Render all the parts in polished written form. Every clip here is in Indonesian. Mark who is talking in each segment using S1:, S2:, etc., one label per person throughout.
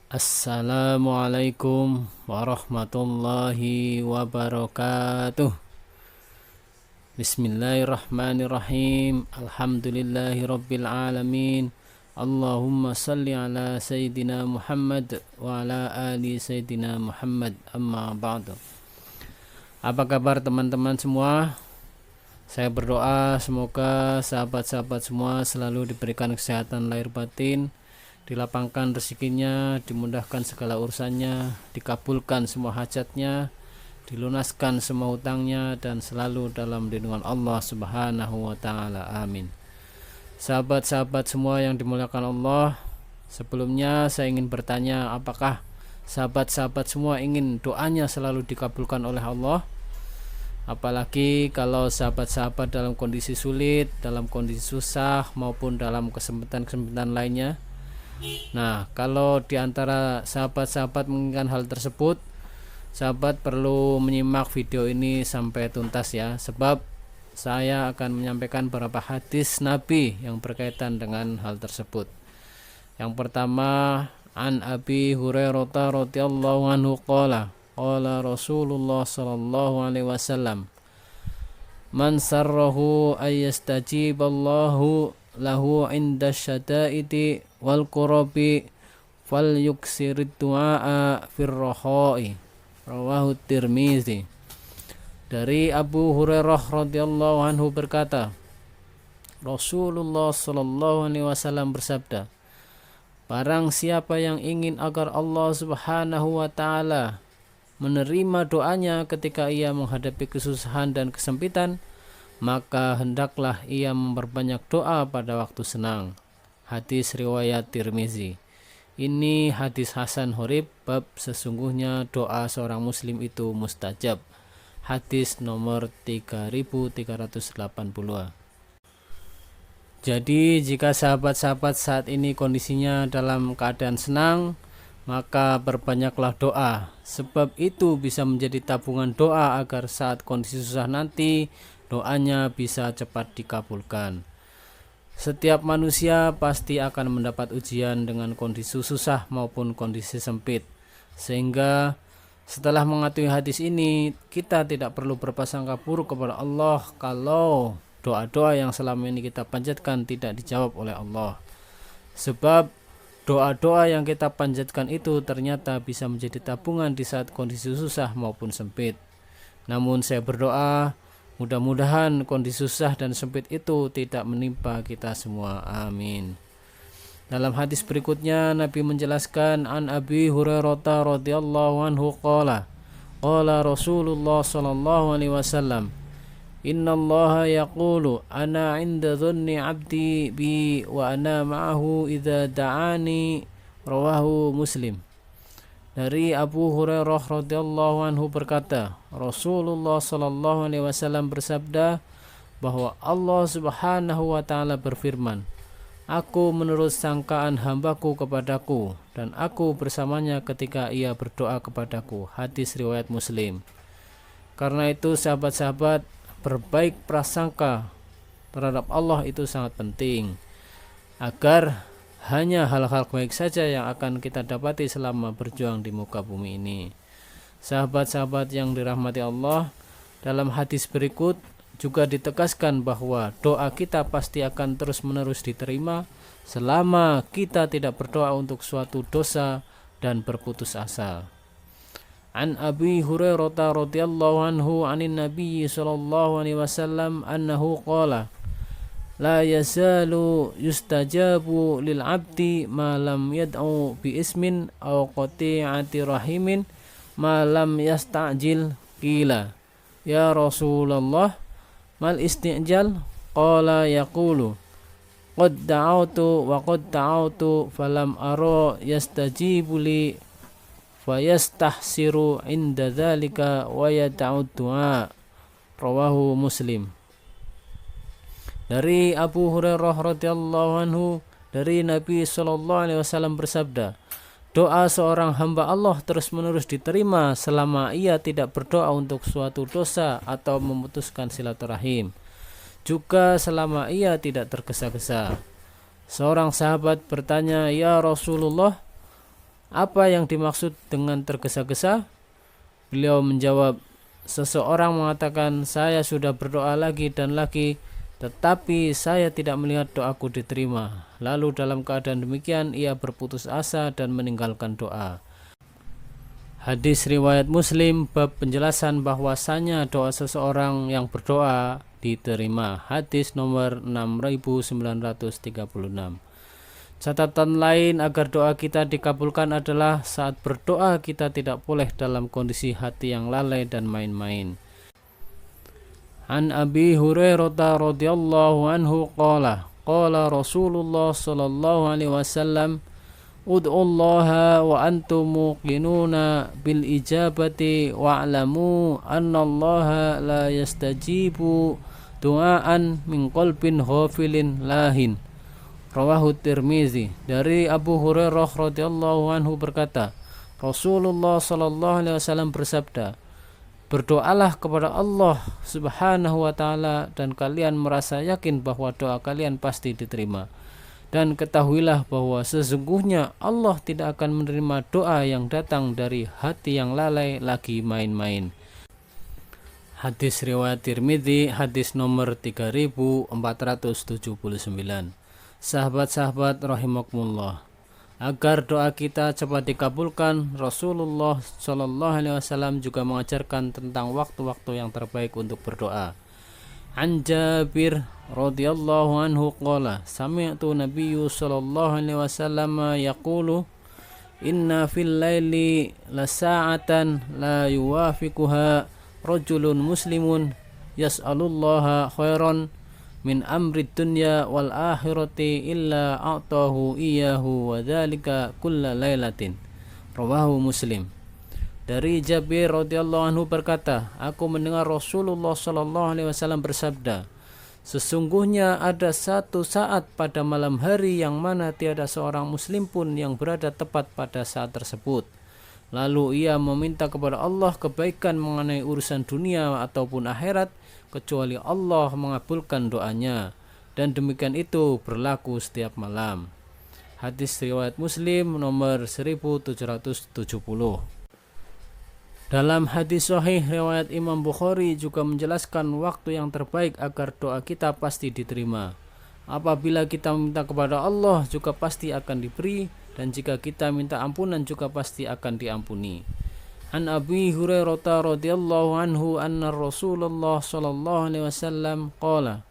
S1: Assalamualaikum warahmatullahi wabarakatuh. Bismillahirrahmanirrahim. Alhamdulillahi rabbil alamin. Allahumma salli ala Sayyidina Muhammad wa ala ali Sayyidina Muhammad. Amma ba'du. Apa kabar teman-teman semua? Saya berdoa semoga sahabat-sahabat semua selalu diberikan kesehatan lahir batin, dilapangkan rezekinya, dimudahkan segala urusannya, dikabulkan semua hajatnya, dilunaskan semua hutangnya, dan selalu dalam lindungan Allah Subhanahu wa Ta'ala. Amin. Sahabat-sahabat semua yang dimuliakan Allah, sebelumnya saya ingin bertanya, apakah sahabat-sahabat semua ingin doanya selalu dikabulkan oleh Allah? Apalagi kalau sahabat-sahabat dalam kondisi sulit, dalam kondisi susah, maupun dalam kesempatan-kesempatan lainnya. Nah, kalau diantara sahabat-sahabat menginginkan hal tersebut, sahabat perlu menyimak video ini sampai tuntas ya, sebab saya akan menyampaikan beberapa hadis Nabi yang berkaitan dengan hal tersebut. Yang pertama, an Abi Hurairah radhiyallahu anhu qala qala Rasulullah sallallahu alaihi wasallam, man sarrahu ayyastajiballahu lahu inda syada'idi wal qurabi fal yuksirid du'a firrohoi. Rawahu Tirmizi. Dari Abu Hurairah radhiyallahu anhu berkata, Rasulullah sallallahu alaihi wasallam bersabda, barang siapa yang ingin agar Allah Subhanahu wa Ta'ala menerima doanya ketika ia menghadapi kesusahan dan kesempitan, maka hendaklah ia memperbanyak doa pada waktu senang. Hadis riwayat Tirmizi. Ini hadis Hasan Horib, bab sesungguhnya doa seorang muslim itu mustajab. Hadis nomor 3380. Jadi jika sahabat-sahabat saat ini kondisinya dalam keadaan senang, maka perbanyaklah doa, sebab itu bisa menjadi tabungan doa agar saat kondisi susah nanti doanya bisa cepat dikabulkan. Setiap manusia pasti akan mendapat ujian dengan kondisi susah maupun kondisi sempit, sehingga setelah mengetahui hadis ini, kita tidak perlu berprasangka buruk kepada Allah kalau doa-doa yang selama ini kita panjatkan tidak dijawab oleh Allah. Sebab doa-doa yang kita panjatkan itu ternyata bisa menjadi tabungan di saat kondisi susah maupun sempit. Namun saya berdoa, mudah-mudahan kondisi susah dan sempit itu tidak menimpa kita semua. Amin. Dalam hadis berikutnya Nabi menjelaskan, an Abi Hurairah radhiyallahu anhu qala qala Rasulullah sallallahu alaihi wasallam, innallaha yaqulu ana 'inda dhanni 'abdi bi wa ana ma'ahu idza da'ani. Rawahu Muslim. Dari Abu Hurairah radhiyallahu anhu berkata, Rasulullah sallallahu alaihi wasallam bersabda bahwa Allah Subhanahu wa Ta'ala berfirman, aku menurut sangkaan hambaku kepadaku dan aku bersamanya ketika ia berdoa kepadaku. Hadis riwayat Muslim. Karena itu sahabat-sahabat, berbaik prasangka terhadap Allah itu sangat penting, agar hanya hal-hal baik saja yang akan kita dapati selama berjuang di muka bumi ini. Sahabat-sahabat yang dirahmati Allah, dalam hadis berikut juga ditegaskan bahwa doa kita pasti akan terus-menerus diterima selama kita tidak berdoa untuk suatu dosa dan berputus asa. An Abi Hurairah radhiyallahu anhu 'anin Nabi sallallahu alaihi wasallam annahu qala la yazalu yustajabu lil 'abdi ma lam yad'u bi ismin aw qati'ati rahimin ma lam yasta'jil. Qila ya Rasulullah mal istijal? Qala yaqulu qad da'autu wa qad ta'autu falam ara yastajibu li fayastahsiru inda dzalika wa yad'u du'a. Rawahu Muslim. Dari Abu Hurairah radhiyallahu anhu, dari Nabi sallallahu alaihi wasallam bersabda, doa seorang hamba Allah terus-menerus diterima selama ia tidak berdoa untuk suatu dosa atau memutuskan silaturahim, juga selama ia tidak tergesa-gesa. Seorang sahabat bertanya, ya Rasulullah, Apa yang dimaksud dengan tergesa-gesa? Beliau menjawab, seseorang mengatakan, saya sudah berdoa lagi dan lagi, tetapi saya tidak melihat doaku diterima. Lalu dalam keadaan demikian ia berputus asa dan meninggalkan doa. Hadis riwayat Muslim bab penjelasan bahwasanya doa seseorang yang berdoa diterima. Hadis nomor 6936. Catatan lain agar doa kita dikabulkan adalah saat berdoa kita tidak boleh dalam kondisi hati yang lalai dan main-main. An Abi Hurairah radhiyallahu anhu qala Rasulullah sallallahu alaihi wasallam ud'ullaha wa antum muqinuna bil ijabati wa'lamu annallaha la yastajibu du'aan min qalbin ghafilin lahin. Rawahu Tirmizi. Dari Abu Hurairah radhiyallahu anhu berkata, Rasulullah sallallahu alaihi wasallam bersabda, berdoalah kepada Allah Subhanahu wa taala dan kalian merasa yakin bahwa doa kalian pasti diterima. Dan ketahuilah bahwa sesungguhnya Allah tidak akan menerima doa yang datang dari hati yang lalai lagi main-main. Hadis riwayat Tirmidzi, hadis nomor 3479. Sahabat-sahabat rahimakumullah, agar doa kita cepat dikabulkan, Rasulullah Shallallahu Alaihi Wasallam juga mengajarkan tentang waktu-waktu yang terbaik untuk berdoa. An Jabir radhiyallahu anhu qala sami'tu Nabiyyu sallallahu alaihi wasallam yaqulu inna fil laili lasa'atan la yuwafiquha rajulun muslimun yas'alullaha khairan min amri dunya wal akhirati illa a'tahu iyyahu wa dzalika kulla lailatin. Rawahu Muslim. Dari Jabir radhiyallahu anhu berkata, aku mendengar Rasulullah sallallahu alaihi wasallam bersabda, sesungguhnya ada satu saat pada malam hari yang mana tiada seorang muslim pun yang berada tepat pada saat tersebut. Lalu ia meminta kepada Allah kebaikan mengenai urusan dunia ataupun akhirat, kecuali Allah mengabulkan doanya, dan demikian itu berlaku setiap malam. Hadis riwayat Muslim nomor 1770. Dalam hadis sahih riwayat Imam Bukhari juga menjelaskan waktu yang terbaik agar doa kita pasti diterima. Apabila kita meminta kepada Allah juga pasti akan diberi, dan jika kita minta ampunan juga pasti akan diampuni. An Abi Hurairah radhiyallahu anhu anna Rasulullah sallallahu alaihi wasallam qala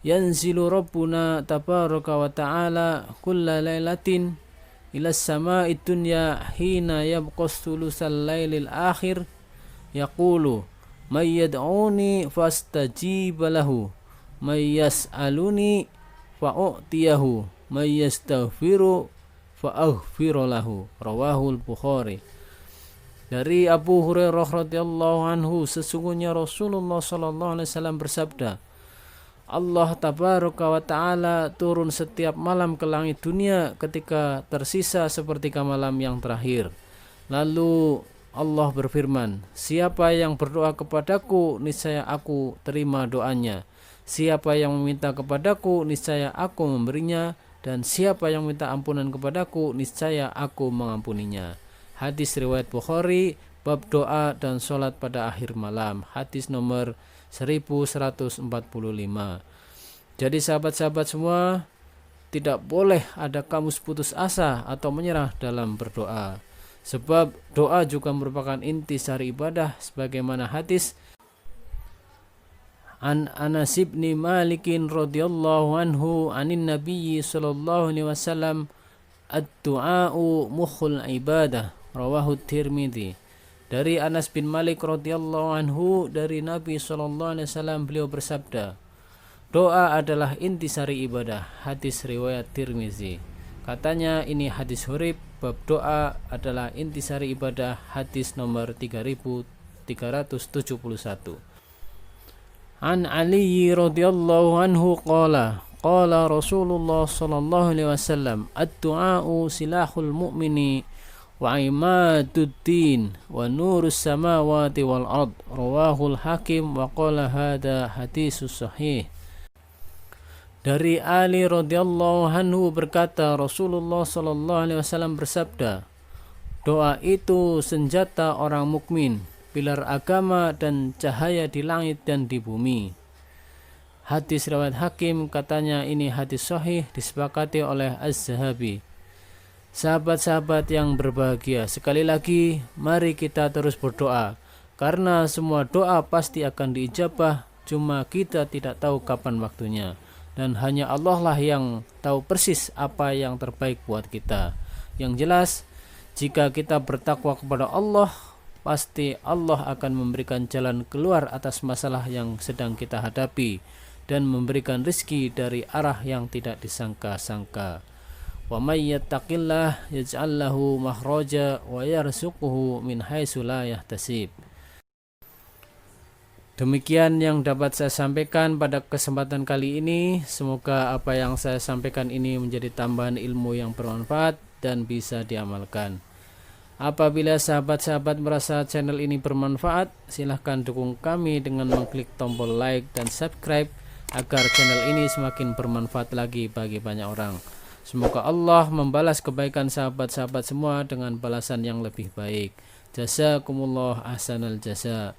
S1: yanzilu rabbuna tabaraka wa ta'ala kulla lailatin ila as-sama'i dunya hina yabqas thulusal lailil akhir yaqulu may yad'uni fastajib lahu may yas'aluni fa'u'tiyahu may yastaghfiru fa'aghfir lahu. Rawahul Bukhari. Dari Abu Hurairah radhiyallahu anhu, sesungguhnya Rasulullah sallallahu alaihi wasallam bersabda, Allah tabaraka wa ta'ala turun setiap malam ke langit dunia ketika tersisa sepertiga malam yang terakhir. Lalu Allah berfirman, siapa yang berdoa kepadaku, niscaya aku terima doanya. Siapa yang meminta kepadaku, niscaya aku memberinya. Dan siapa yang minta ampunan kepadaku, niscaya aku mengampuninya. Hadis riwayat Bukhari, bab doa dan sholat pada akhir malam. Hadis nomor 1145. Jadi sahabat-sahabat semua, tidak boleh ada kamu putus asa atau menyerah dalam berdoa. Sebab doa juga merupakan inti sari ibadah, sebagaimana hadis An Anas bin Malik radhiyallahu anhu anin Nabi sallallahu alaihi wasallam ad-du'a'u mukhul ibadah. Rawahu Tirmidzi. Dari Anas bin Malik radhiyallahu anhu dari Nabi sallallahu alaihi wasallam beliau bersabda, doa adalah intisari ibadah. Hadis riwayat Tirmidzi. Katanya ini hadis hurib, bab doa adalah intisari ibadah. Hadis nomor 3371. An Ali radhiyallahu anhu qala Rasulullah sallallahu alaihi wasallam ad-du'a'u silahul mu'mini wa imaduddin wa nurus samawati wal ard. Rawahul Hakim wa qala hadza hadisus sahih. Dari Ali radhiyallahu anhu berkata, Rasulullah sallallahu alaihi wasallam bersabda, Doa itu senjata orang mukmin, pilar agama dan cahaya di langit dan di bumi. Hadis riwayat Hakim, katanya ini hadis sahih, disepakati oleh Az-Zahabi. Sahabat-sahabat yang berbahagia, sekali lagi mari kita terus berdoa, karena semua doa pasti akan diijabah, cuma kita tidak tahu kapan waktunya, dan hanya Allah lah yang tahu persis apa yang terbaik buat kita. Yang jelas, jika kita bertakwa kepada Allah, pasti Allah akan memberikan jalan keluar atas masalah yang sedang kita hadapi dan memberikan rezeki dari arah yang tidak disangka-sangka. Wa may yattaqillah yaj'al lahu makhraja wa yarzuquhu min haitsu la yahtasib. Demikian yang dapat saya sampaikan pada kesempatan kali ini. Semoga apa yang saya sampaikan ini menjadi tambahan ilmu yang bermanfaat dan bisa diamalkan. Apabila sahabat-sahabat merasa channel ini bermanfaat, silahkan dukung kami dengan mengklik tombol like dan subscribe agar channel ini semakin bermanfaat lagi bagi banyak orang. Semoga Allah membalas kebaikan sahabat-sahabat semua dengan balasan yang lebih baik. Jazakumullah ahsanal jasa.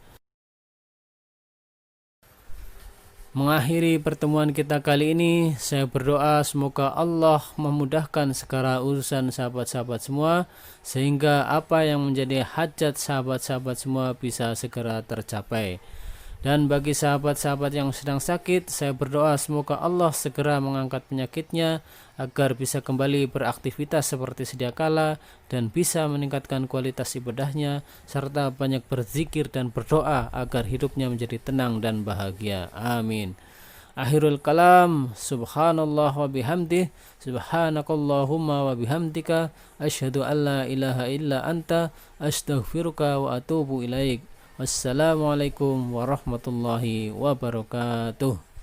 S1: Mengakhiri pertemuan kita kali ini, saya berdoa semoga Allah memudahkan segala urusan sahabat-sahabat semua, sehingga apa yang menjadi hajat sahabat-sahabat semua bisa segera tercapai. Dan bagi sahabat-sahabat yang sedang sakit, saya berdoa semoga Allah segera mengangkat penyakitnya agar bisa kembali beraktivitas seperti sedia kala dan bisa meningkatkan kualitas ibadahnya serta banyak berzikir dan berdoa agar hidupnya menjadi tenang dan bahagia. Amin. Akhirul kalam, subhanallah wa bihamdih, subhanakallahumma wa bihamdika, asyhadu an la ilaha illa anta, astaghfiruka wa atubu ilaik. Wassalamualaikum warahmatullahi wabarakatuh.